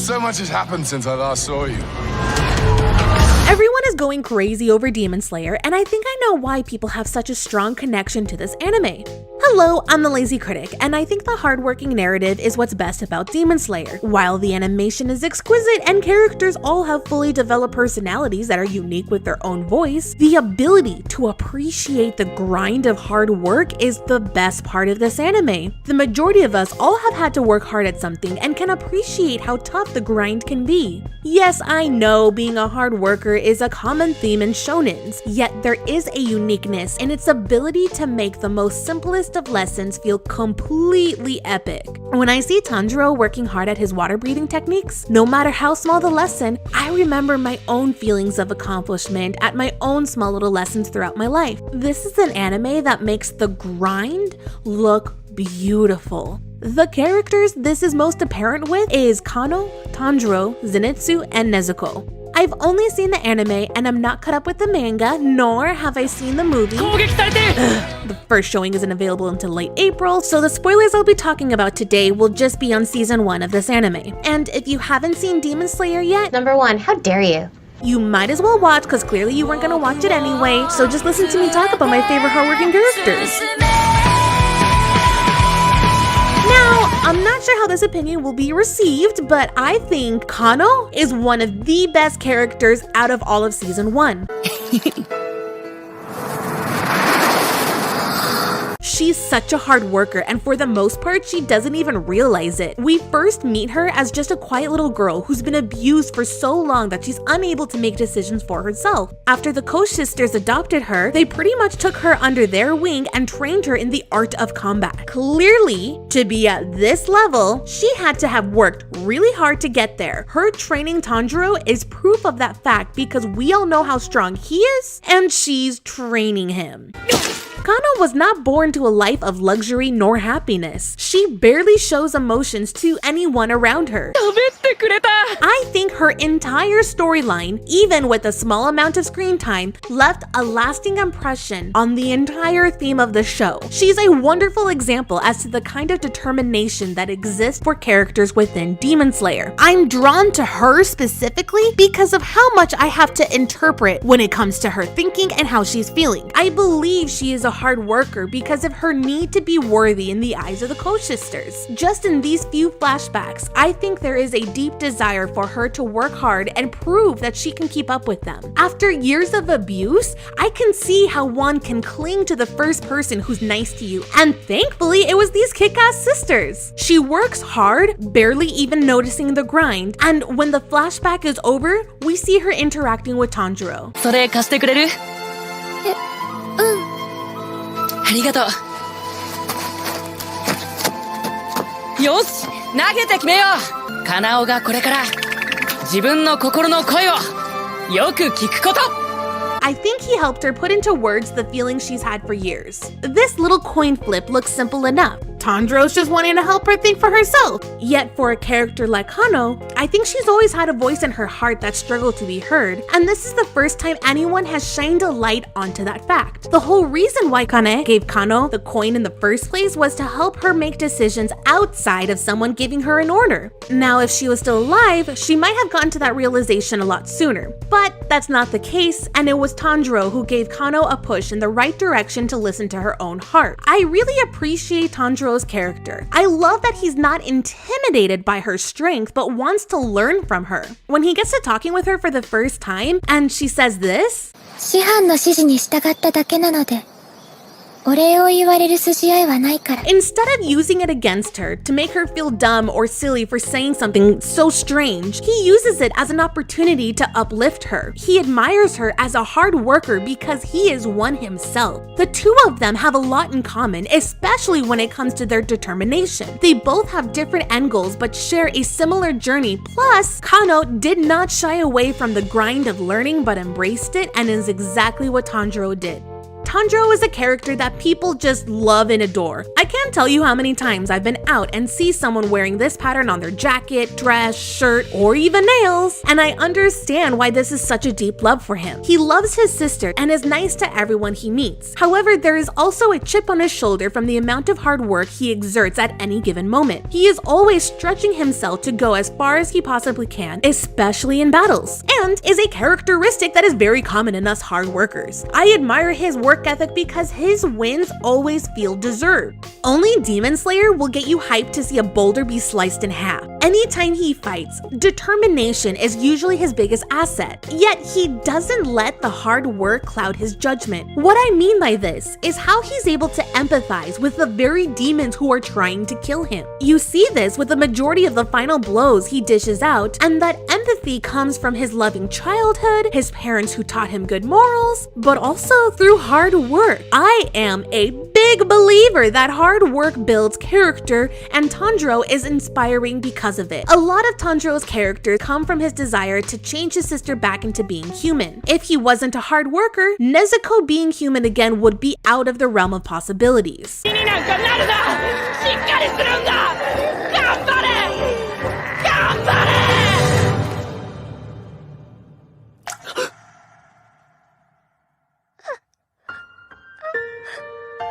So much has happened since I last saw you. Everyone is going crazy over Demon Slayer, and I think I know why people have such a strong connection to this anime. Hello, I'm the Lazy Critic, and I think the hardworking narrative is what's best about Demon Slayer. While the animation is exquisite and characters all have fully developed personalities that are unique with their own voice, the ability to appreciate the grind of hard work is the best part of this anime. The majority of us all have had to work hard at something and can appreciate how tough the grind can be. Yes, I know being a hard worker is a common theme in shonens, yet there is a uniqueness in its ability to make the most simplest of lessons feel completely epic. When I see Tanjiro working hard at his water breathing techniques, no matter how small the lesson, I remember my own feelings of accomplishment at my own small little lessons throughout my life. This is an anime that makes the grind look beautiful. The characters this is most apparent with is Kanao, Tanjiro, Zenitsu, and Nezuko. I've only seen the anime and I'm not caught up with the manga, nor have I seen the movie. The first showing isn't available until late April, so the spoilers I'll be talking about today will just be on season 1 of this anime. And if you haven't seen Demon Slayer yet, Number 1, how dare you? You might as well watch, because clearly you weren't gonna watch it anyway, so just listen to me talk about my favorite hardworking characters. Now, I'm not sure how this opinion will be received, but I think Kanao is one of the best characters out of all of season 1. She's such a hard worker, and for the most part, she doesn't even realize it. We first meet her as just a quiet little girl who's been abused for so long that she's unable to make decisions for herself. After the Koch sisters adopted her, they pretty much took her under their wing and trained her in the art of combat. Clearly, to be at this level, she had to have worked really hard to get there. Her training Tanjiro is proof of that fact because we all know how strong he is, and she's training him. Kanao was not born to a life of luxury nor happiness. She barely shows emotions to anyone around her. I think her entire storyline, even with a small amount of screen time, left a lasting impression on the entire theme of the show. She's a wonderful example as to the kind of determination that exists for characters within Demon Slayer. I'm drawn to her specifically because of how much I have to interpret when it comes to her thinking and how she's feeling. I believe she is a hard worker because of her need to be worthy in the eyes of the Koch sisters. Just in these few flashbacks, I think there is a deep desire for her to work hard and prove that she can keep up with them. After years of abuse, I can see how one can cling to the first person who's nice to you, and thankfully it was these kick-ass sisters. She works hard, barely even noticing the grind, and when the flashback is over, we see her interacting with Tanjiro. ありがとう。よし、投げて決めよう。カナオがこれから自分の心の声をよく聞くこと。I think he helped her put into words the feelings she's had for years. This little coin flip looks simple enough. Tanjiro's just wanting to help her think for herself. Yet for a character like Kanao, I think she's always had a voice in her heart that struggled to be heard, and this is the first time anyone has shined a light onto that fact. The whole reason why Kane gave Kanao the coin in the first place was to help her make decisions outside of someone giving her an order. Now, if she was still alive, she might have gotten to that realization a lot sooner. But that's not the case, and it was Tanjiro who gave Kanao a push in the right direction to listen to her own heart. I really appreciate Tanjiro's character. I love that he's not intimidated by her strength, but wants to learn from her. When he gets to talking with her for the first time, and she says this, 師範の指示に従っただけなので、お礼を言われる筋合いはないから。 Instead of using it against her to make her feel dumb or silly for saying something so strange, he uses it as an opportunity to uplift her. He admires her as a hard worker because he is one himself. The two of them have a lot in common, especially when it comes to their determination. They both have different end goals but share a similar journey. Plus, Kanao did not shy away from the grind of learning but embraced it, and is exactly what Tanjiro did. Tanjiro is a character that people just love and adore. I can't tell you how many times I've been out and see someone wearing this pattern on their jacket, dress, shirt, or even nails, and I understand why this is such a deep love for him. He loves his sister and is nice to everyone he meets. However, there is also a chip on his shoulder from the amount of hard work he exerts at any given moment. He is always stretching himself to go as far as he possibly can, especially in battles, and is a characteristic that is very common in us hard workers. I admire his work ethic because his wins always feel deserved. Only Demon Slayer will get you hyped to see a boulder be sliced in half. Anytime he fights, determination is usually his biggest asset, yet he doesn't let the hard work cloud his judgment. What I mean by this is how he's able to empathize with the very demons who are trying to kill him. You see this with the majority of the final blows he dishes out, and that empathy comes from his loving childhood, his parents who taught him good morals, but also through hard work. I am a big believer that hard work builds character, and Tanjiro is inspiring because of it. A lot of Tanjiro's characters come from his desire to change his sister back into being human. If he wasn't a hard worker, Nezuko being human again would be out of the realm of possibilities.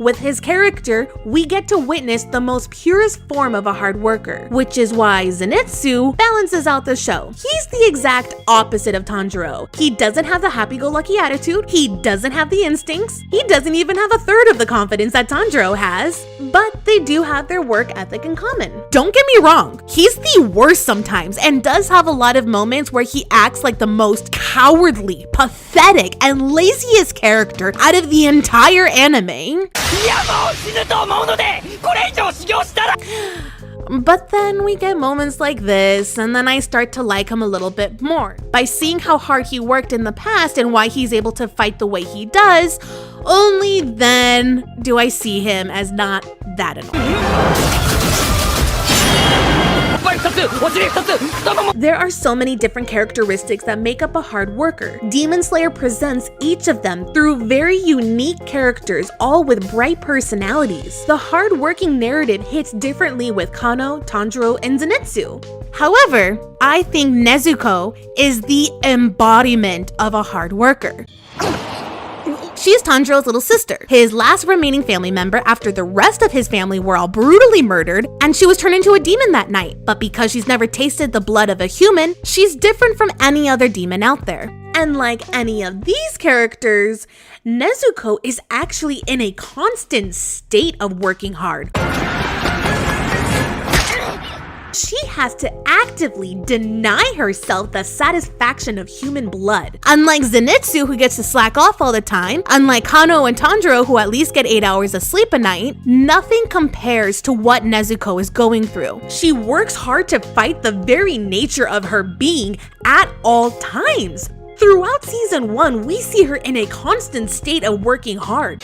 With his character, we get to witness the most purest form of a hard worker, which is why Zenitsu balances out the show. He's the exact opposite of Tanjiro. He doesn't have the happy-go-lucky attitude, he doesn't have the instincts, he doesn't even have a third of the confidence that Tanjiro has, but they do have their work ethic in common. Don't get me wrong, he's the worst sometimes and does have a lot of moments where he acts like the most cowardly, pathetic, and laziest character out of the entire anime. But then we get moments like this, and then I start to like him a little bit more. By seeing how hard he worked in the past and why he's able to fight the way he does, only then do I see him as not that annoying. There are so many different characteristics that make up a hard worker. Demon Slayer presents each of them through very unique characters, all with bright personalities. The hard-working narrative hits differently with Kanao, Tanjiro, and Zenitsu. However, I think Nezuko is the embodiment of a hard worker. She's Tanjiro's little sister, his last remaining family member after the rest of his family were all brutally murdered, and she was turned into a demon that night. But because she's never tasted the blood of a human, she's different from any other demon out there. And like any of these characters, Nezuko is actually in a constant state of working hard. She has to actively deny herself the satisfaction of human blood. Unlike Zenitsu, who gets to slack off all the time, unlike Kanao and Tanjiro, who at least get 8 hours of sleep a night, nothing compares to what Nezuko is going through. She works hard to fight the very nature of her being at all times. Throughout season 1, we see her in a constant state of working hard.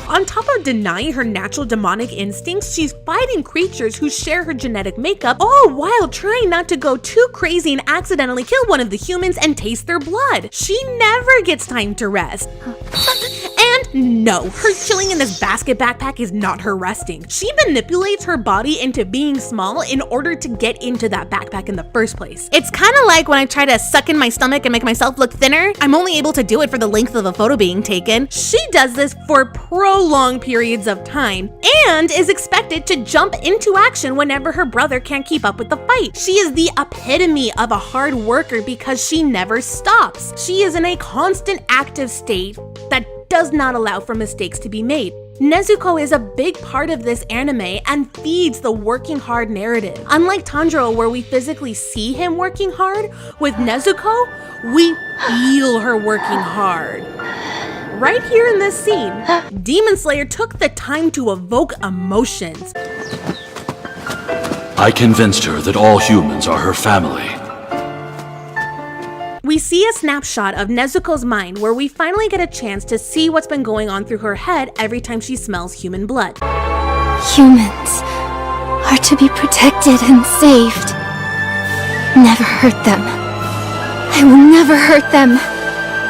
On top of denying her natural demonic instincts, she's fighting creatures who share her genetic makeup, all while trying not to go too crazy and accidentally kill one of the humans and taste their blood. She never gets time to rest. And no, her chilling in this basket backpack is not her resting. She manipulates her body into being small in order to get into that backpack in the first place. It's kind of like when I try to suck in my stomach and make myself look thinner. I'm only able to do it for the length of a photo being taken. She does this for prolonged periods of time and is expected to jump into action whenever her brother can't keep up with the fight. She is the epitome of a hard worker because she never stops. She is in a constant active state that does not allow for mistakes to be made. Nezuko is a big part of this anime and feeds the working hard narrative. Unlike Tanjiro, where we physically see him working hard, with Nezuko, we feel her working hard. Right here in this scene, Demon Slayer took the time to evoke emotions. I convinced her that all humans are her family. We see a snapshot of Nezuko's mind where we finally get a chance to see what's been going on through her head every time she smells human blood. Humans are to be protected and saved. Never hurt them. I will never hurt them.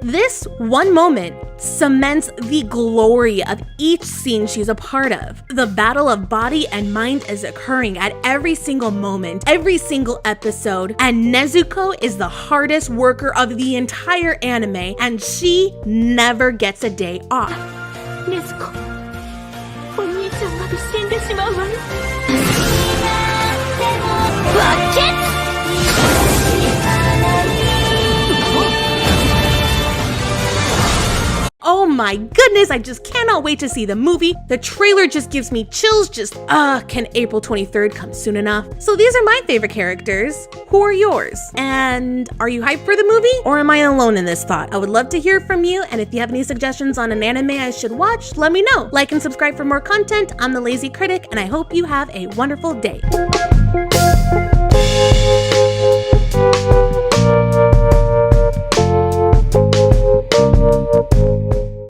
This one moment cements the glory of each scene she's a part of. The battle of body and mind is occurring at every single moment, every single episode, and Nezuko is the hardest worker of the entire anime, and she never gets a day off. 禰豆子、お兄ちゃんまで死んでしまうわよ。バケツ！ Oh my goodness, I just cannot wait to see the movie. The trailer just gives me chills. Can April 23rd come soon enough? So these are my favorite characters. Who are yours? And are you hyped for the movie? Or am I alone in this thought? I would love to hear from you, and if you have any suggestions on an anime I should watch, let me know. Like and subscribe for more content. I'm the Lazy Critic, and I hope you have a wonderful day.